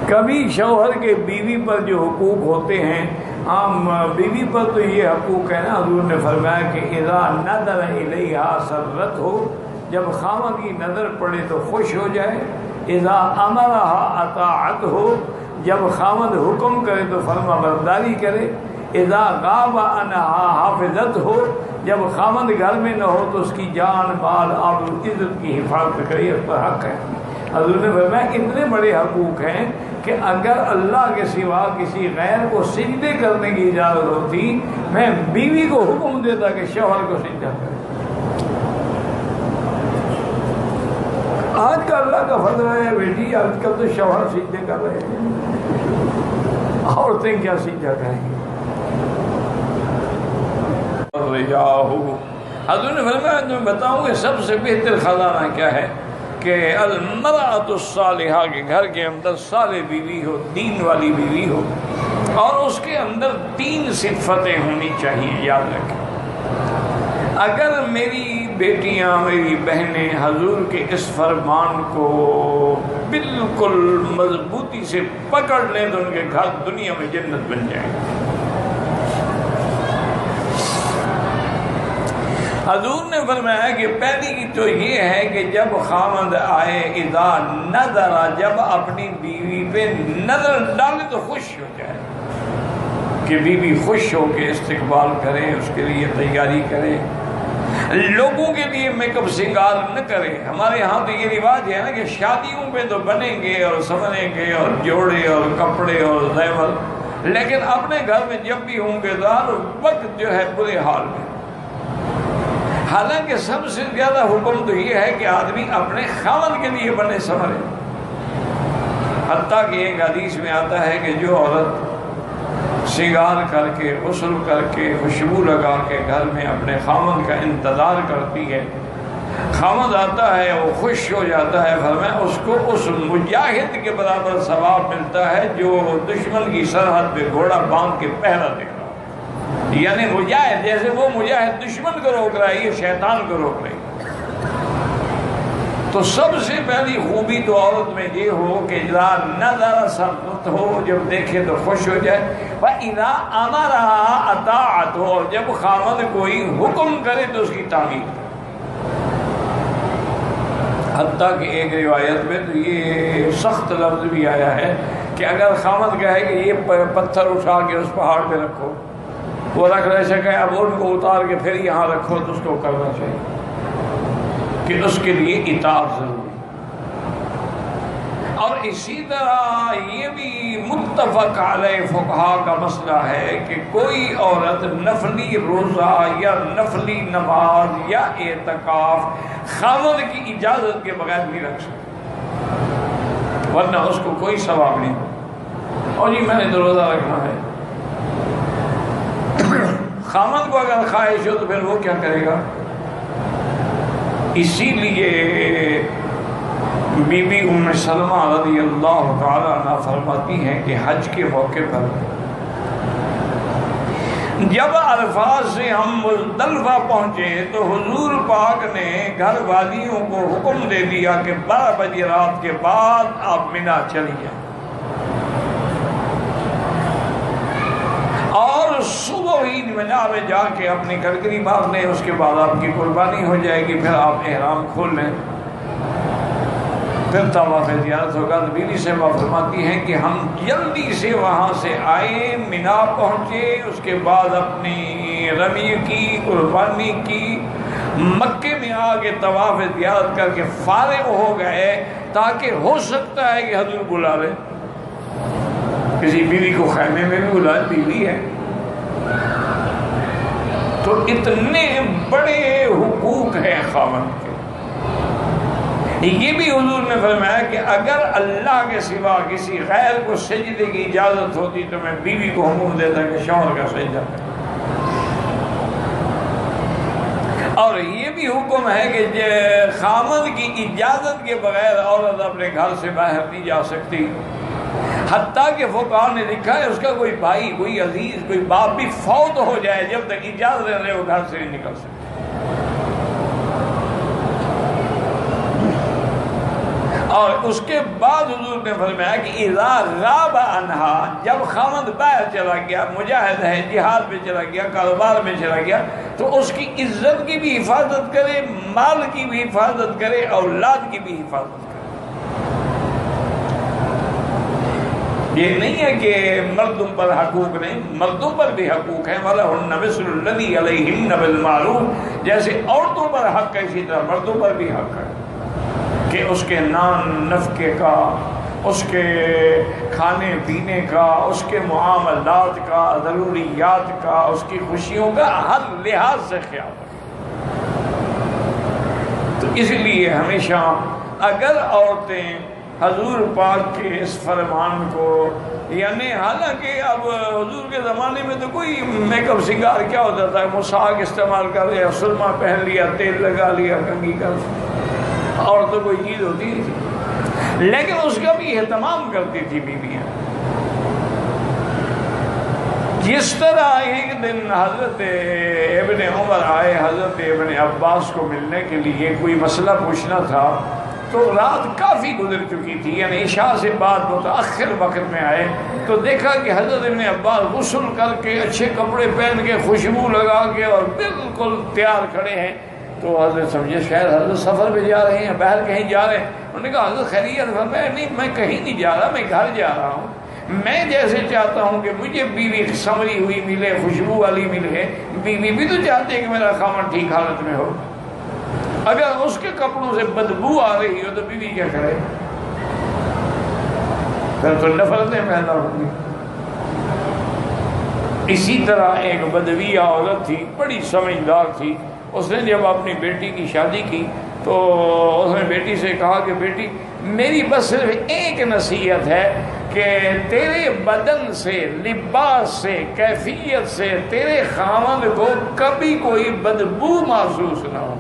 کبھی شوہر کے بیوی پر جو حقوق ہوتے ہیں، عام بیوی پر تو یہ حقوق ہے نا، حضور نے فرمایا کہ اذا نظر الیہا سرت ہو، جب خاوند کی نظر پڑے تو خوش ہو جائے، اذا امرها اطاعت ہو، جب خاوند حکم کرے تو فرما برداری کرے، اذا غاب عنها حافظت ہو، جب خاوند گھر میں نہ ہو تو اس کی جان مال آبرو عزت کی حفاظت کرے، اس پر حق ہے۔ حضور نے فرمایا اتنے بڑے حقوق ہیں کہ اگر اللہ کے سوا کسی غیر کو سجدے کرنے کی اجازت ہوتی، میں بیوی کو حکم دیتا کہ شوہر کو سجدہ کرے۔ آج کا اللہ کا فضل ہے بیٹی، آج کل تو شوہر سجدے کر رہے ہیں، عورتیں کیا سجدہ کریں گی؟ حضور نے فرمایا میں بتاؤں کہ سب سے بہتر خزانہ کیا ہے کہ المرأۃ الصالحہ، کے گھر کے اندر صالح بیوی ہو، دین والی بیوی ہو، اور اس کے اندر 3 صفتیں ہونی چاہیے، یاد رکھیں۔ اگر میری بیٹیاں، میری بہنیں حضور کے اس فرمان کو بالکل مضبوطی سے پکڑ لیں تو ان کے گھر دنیا میں جنت بن جائے گا۔ حضور نے فرمایا کہ پہلی تو یہ ہے کہ جب خاوند آئے، اذا نظر، جب اپنی بیوی پہ نظر ڈالے تو خوش ہو جائے، کہ بیوی خوش ہو کے استقبال کرے، اس کے لیے تیاری کرے، لوگوں کے لیے میک اپ سنگار نہ کرے۔ ہمارے ہاں تو یہ رواج ہے نا کہ شادیوں پہ تو بنیں گے اور سنوریں گے اور جوڑے اور کپڑے اور زیور، لیکن اپنے گھر میں جب بھی ہوں گے تو ہر وقت جو ہے برے حال میں۔ حالانکہ سب سے زیادہ حکم تو یہ ہے کہ آدمی اپنے خاوند کے لیے بنے سنورے، حتیٰ کہ ایک حدیث میں آتا ہے کہ جو عورت سنگار کر کے، غسل کر کے، خوشبو لگا کے گھر میں اپنے خاوند کا انتظار کرتی ہے، خاوند آتا ہے وہ خوش ہو جاتا ہے، فرمایا اس کو اس مجاہد کے برابر ثواب ملتا ہے جو دشمن کی سرحد پہ گھوڑا باندھ کے پہرا دے رہا، یعنی مجاہد، جیسے وہ مجاہد دشمن کو روک رہا ہے، یہ شیطان کو روک رہی ہے۔ تو سب سے پہلی خوبی تو عورت میں یہ ہو کہ اذا نظر سرت ہو، جب دیکھے تو خوش ہو جائے، وَإِذَا أَمَرَهَا أَطَاعَتْ ہو، جب خاوند کوئی حکم کرے تو اس کی تعمیل کرے۔ حتیٰ کہ ایک روایت میں تو یہ سخت لفظ بھی آیا ہے کہ اگر خاوند کہے کہ یہ پتھر اٹھا کے اس پہاڑ پہ رکھو، وہ رکھ رہ سکے، اب ان کو اتار کے پھر یہاں رکھو، تو اس کو کرنا چاہیے کہ اس کے لیے اطاعت ضروری۔ اور اسی طرح یہ بھی متفق علیہ فقہا کا مسئلہ ہے کہ کوئی عورت نفلی روزہ یا نفلی نماز یا اعتکاف خاوند کی اجازت کے بغیر نہیں رکھ سکتی، ورنہ اس کو کوئی ثواب نہیں ہوگا۔ اور جی میں نے تو روزہ رکھنا ہے، خاوند کو اگر خواہش ہو تو پھر وہ کیا کرے گا؟ اسی لیے بی بی ام سلمہ رضی اللہ تعالیٰ عنہ فرماتی ہیں کہ حج کے موقع پر جب عرفات سے ہم مزدلفہ پہنچے تو حضور پاک نے گھر والیوں کو حکم دے دیا کہ 12 بجے رات کے بعد آپ منا چلی جائیں، اور صبح ہی منا میں جا کے اپنی گھڑگری مار لیں، اس کے بعد آپ کی قربانی ہو جائے گی، پھر آپ احرام کھول لیں، پھر طواف زیارت ہوگا۔ تو بیوی سے فرماتی ہیں کہ ہم جلدی سے وہاں سے آئے، منا پہنچے، اس کے بعد اپنی رمی کی، قربانی کی، مکے میں آ کے طواف زیارت کر کے فارغ ہو گئے، تاکہ ہو سکتا ہے کہ حضور بلا لیں، کسی بیوی کو خیمے میں بھی بلا، بیوی ہے۔ تو اتنے بڑے حقوق ہیں خاوند کے۔ یہ بھی حضور نے فرمایا کہ اگر اللہ کے سوا کسی غیر کو سجدے کی اجازت ہوتی تو میں بیوی کو حکم دیتا کہ شوہر کا سجدہ کرے۔ اور یہ بھی حکم ہے کہ خاوند کی اجازت کے بغیر عورت اپنے گھر سے باہر نہیں جا سکتی، حتیٰ کہ فقہاء نے لکھا ہے اس کا کوئی بھائی، کوئی عزیز، کوئی باپ بھی فوت ہو جائے، جب تک اجازت نہ لے وہ گھر سے نہیں نکل سکتے۔ اور اس کے بعد حضور نے فرمایا کہ اذا غاب عنہا، جب خاوند باہر چلا گیا، مجاہد ہے، جہاد میں چلا گیا، کاروبار میں چلا گیا، تو اس کی عزت کی بھی حفاظت کرے، مال کی بھی حفاظت کرے، اولاد کی بھی حفاظت کرے۔ یہ نہیں ہے کہ مردوں پر حقوق نہیں، مردوں پر بھی حقوق ہیں، وَلَهُنَّ مِثْلُ الَّذِي عَلَيْهِنَّ بِالْمَعْرُوفِ، جیسے عورتوں پر حق ہے اسی طرح مردوں پر بھی حق ہے کہ اس کے نان نفقے کا، اس کے کھانے پینے کا، اس کے معاملات کا، ضروریات کا، اس کی خوشیوں کا ہر لحاظ سے خیال رکھے۔ تو اس لیے ہمیشہ اگر عورتیں حضور پاک کے اس فرمان کو، یعنی حالانکہ اب حضور کے زمانے میں تو کوئی میک اپ سنگار کیا ہوتا تھا، مساق استعمال کر لیا، سرما پہن لیا، تیل لگا لیا، کنگھی کر، اور تو کوئی چیز ہوتی نہیں تھی، لیکن اس کا بھی اہتمام کرتی تھی بیویاں۔ جس طرح ایک دن حضرت ابن عمر آئے حضرت ابن عباس کو ملنے کے لیے، کوئی مسئلہ پوچھنا تھا، تو رات کافی گزر چکی تھی، یعنی عشاء سے بعد متأخر وقت میں آئے، تو دیکھا کہ حضرت ابن عباس غسل کر کے، اچھے کپڑے پہن کے، خوشبو لگا کے اور بالکل تیار کھڑے ہیں۔ تو حضرت سمجھے شاید حضرت سفر پہ جا رہے ہیں، باہر کہیں جا رہے ہیں۔ انہوں نے کہا حضرت خیریت؟ فرمایا نہیں، میں کہیں نہیں جا رہا، میں گھر جا رہا ہوں۔ میں جیسے چاہتا ہوں کہ مجھے بیوی سنوری ہوئی ملے، خوشبو والی ملے، بیوی بھی تو چاہتے ہیں کہ میرا خاوند ٹھیک حالت میں ہو۔ اگر اس کے کپڑوں سے بدبو آ رہی ہو تو بیوی کیا کرے؟ پھر تو نفرتیں پیدا ہوں گی۔ اسی طرح ایک بدویہ عورت تھی، بڑی سمجھدار تھی، اس نے جب اپنی بیٹی کی شادی کی تو اس نے بیٹی سے کہا کہ بیٹی میری بس صرف ایک نصیحت ہے کہ تیرے بدن سے، لباس سے، کیفیت سے تیرے خاوند کو کبھی کوئی بدبو محسوس نہ ہو،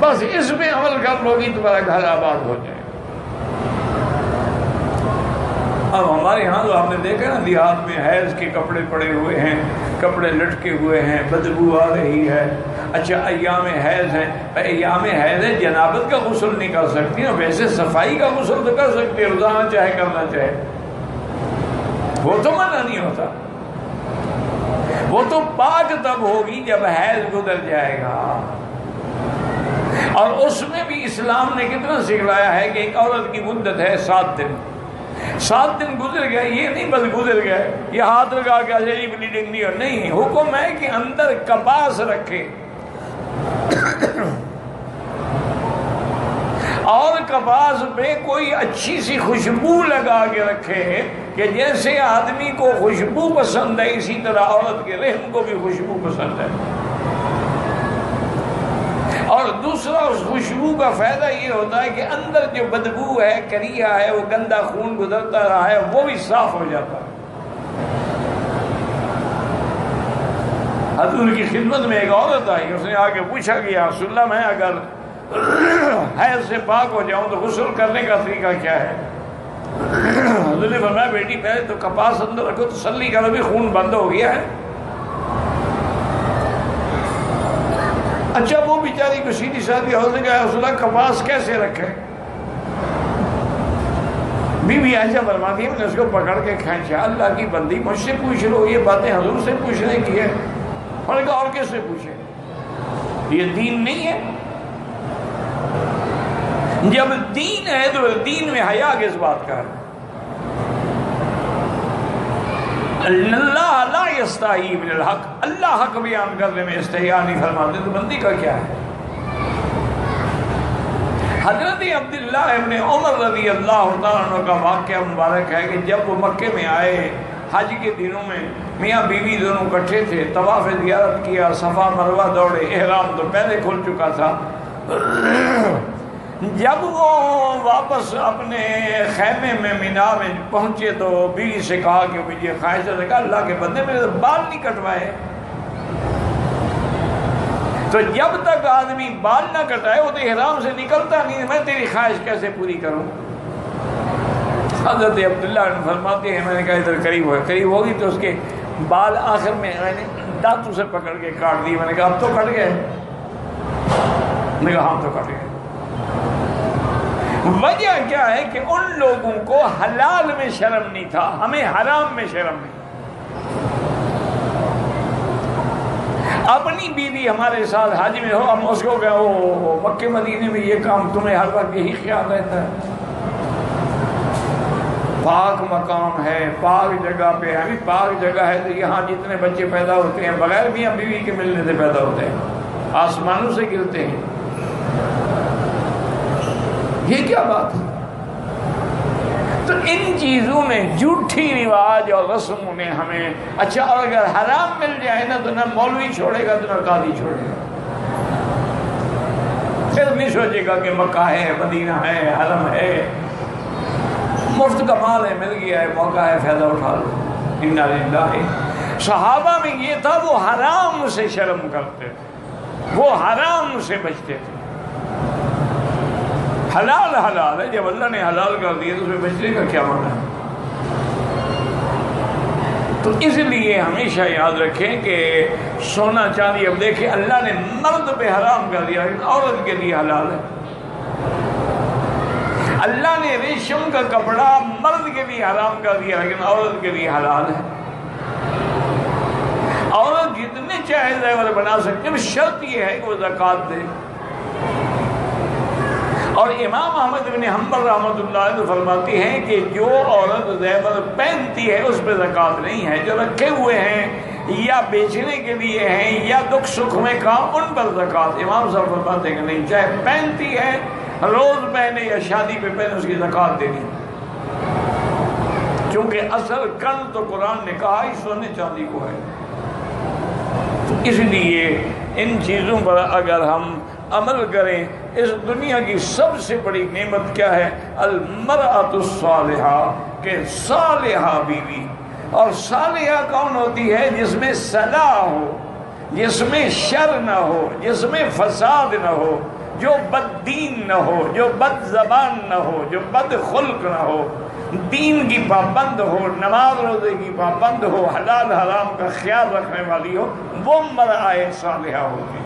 بس اس میں عمل کر لو گی تمہارا گھر آباد ہو جائے۔ اب ہمارے ہاں تو آپ نے دیکھا نا، دیہات میں حیض کے کپڑے پڑے ہوئے ہیں، کپڑے لٹکے ہوئے ہیں، بدبو آ رہی ہے۔ اچھا ایام حیض ہیں، ایام حیض ہے، جنابت کا غسل نہیں کر سکتی نا، ویسے صفائی کا غسل تو کر سکتی ہے، روزانہ چاہے کرنا چاہے، وہ تو منع نہیں ہوتا۔ وہ تو پاک تب ہوگی جب حیض گزر جائے گا۔ اور اس میں بھی اسلام نے کتنا سکھلایا ہے کہ ایک عورت کی مدت ہے 7 دن، 7 دن گزر گئے، یہ نہیں بس گزر گئے، یہ ہاتھ لگا کے اجلی بلیڈنگ نہیں ہو، نہیں، حکم ہے کہ اندر کپاس رکھے، اور کپاس پہ کوئی اچھی سی خوشبو لگا کے رکھے کہ جیسے آدمی کو خوشبو پسند ہے اسی طرح عورت کے رحم کو بھی خوشبو پسند ہے۔ اور دوسرا اس خوشبو کا فائدہ یہ ہوتا ہے کہ اندر جو بدبو ہے، کریا ہے، وہ گندا خون گزرتا رہا ہے، وہ بھی صاف ہو جاتا ہے۔ حضور کی خدمت میں ایک عورت آئی، اس نے آ کے پوچھا کہ یا رسول اللہ میں اگر حیض سے پاک ہو جاؤں تو غسل کرنے کا طریقہ کیا ہے؟ حضور نے فرمایا بیٹی پہلے تو کپاس اندر رکھو، تسلی کرو بھی خون بند ہو گیا ہے۔ اچھا وہ بیچاری کو سیدھی سادھی عورت نے کہا رسول اللہ کپاس کیسے رکھے؟ بیوی عائشہ فرماتی ہے میں نے اس کو پکڑ کے کھینچا، اللہ کی بندی مجھ سے پوچھ لو، یہ باتیں حضور سے پوچھنے کی ہے؟ اور کہا اور کس سے پوچھے؟ یہ دین نہیں ہے؟ جب دین ہے تو دین میں حیا کس بات کا ہے؟ اللہ لا یستحی من الحق، اللہ حق بیان کرنے میں استحیا نہیں فرماتے، تو بندی کا کیا ہے؟ حضرت عبداللہ ابن عمر رضی اللہ تعالیٰ عنہ کا واقعہ مبارک ہے کہ جب وہ مکے میں آئے حج کے دنوں میں، میاں بیوی دونوں اکٹھے تھے، طواف زیارت کیا، صفا مروہ دوڑے، احرام تو پہلے کھل چکا تھا۔ جب وہ واپس اپنے خیمے میں مینا میں پہنچے تو بیوی سے کہا کہ مجھے خواہش ہے، کہا اللہ کے بندے میرے بال نہیں کٹوائے۔ تو جب تک آدمی بال نہ کٹائے وہ تو احرام سے نکلتا نہیں، میں تیری خواہش کیسے پوری کروں؟ حضرت عبداللہ فرماتے ہیں میں نے کہا ادھر قریب ہو، قریب ہوگی تو اس کے بال آخر میں نے دانتوں سے پکڑ کے کاٹ دی۔ میں نے کہا اب تو کٹ گئے؟ میں نے کہا ہاں تو کٹ گئے۔ وجہ کیا ہے کہ ان لوگوں کو حلال میں شرم نہیں تھا، ہمیں حرام میں شرم نہیں۔ اپنی بیوی ہمارے ساتھ حج میں ہو، ہم اس کو کہو مکے مدینے میں یہ کام تمہیں ہر وقت یہی خیال رہتا ہے، پاک مقام ہے، پاک جگہ پہ ہے، پاک جگہ ہے تو یہاں جتنے بچے پیدا ہوتے ہیں بغیر میاں بیوی کے ملنے سے پیدا ہوتے ہیں، آسمانوں سے گرتے ہیں، یہ کیا بات ہے؟ تو ان چیزوں میں جھوٹی رواج اور رسموں نے ہمیں اچھا، اور اگر حرام مل جائے نا تو نہ مولوی چھوڑے گا تو نہ قاضی چھوڑے گا، پھر نہیں سوچے گا کہ مکہ ہے، مدینہ ہے، حرم ہے، مفت کا مال ہے، مل گیا ہے، موقع ہے، فائدہ اٹھا لو۔ انا للہ۔ صحابہ میں یہ تھا، وہ حرام سے شرم کرتے تھے، وہ حرام سے بچتے تھے۔ حلال حلال ہے، جب اللہ نے حلال کر دیا تو اس میں بچنے کا کیا معنی ہے؟ تو اس لیے ہمیشہ یاد رکھیں کہ سونا چاندی، اب دیکھیں اللہ نے مرد پہ حرام کر دیا لیکن عورت کے لیے حلال ہے۔ اللہ نے ریشم کا کپڑا مرد کے لیے حرام کر دیا لیکن عورت کے لیے حلال ہے۔ عورت جتنے چاہے زیور بنا سکتے ہیں، شرط یہ ہے کہ وہ زکوٰۃ دے۔ اور امام احمد بن حنبل رحمۃ اللہ علیہ فرماتے ہیں کہ جو عورت زیور پہنتی ہے اس پہ زکوٰۃ نہیں ہے، جو رکھے ہوئے ہیں یا بیچنے کے لیے ہیں یا دکھ سکھ میں کام، ان پر زکوٰۃ۔ امام صاحب فرماتے ہیں کہ نہیں، چاہے پہنتی ہے، روز پہنے یا شادی پہ پہنے، اس کی زکوٰۃ دینی، کیونکہ اصل کن تو قرآن نے کہا ہی سونے چاندی کو ہے۔ تو اس لیے ان چیزوں پر اگر ہم عمل کریں، اس دنیا کی سب سے بڑی نعمت کیا ہے؟ المرأۃ الصالحہ، کہ صالحہ بیوی۔ اور صالحہ کون ہوتی ہے؟ جس میں صلاح ہو، جس میں شر نہ ہو، جس میں فساد نہ ہو، جو بد دین نہ ہو، جو بد زبان نہ ہو، جو بد خلق نہ ہو، دین کی پابند ہو، نماز روزے کی پابند ہو، حلال حرام کا خیال رکھنے والی ہو، وہ مرأۃ صالحہ ہوتی ہے۔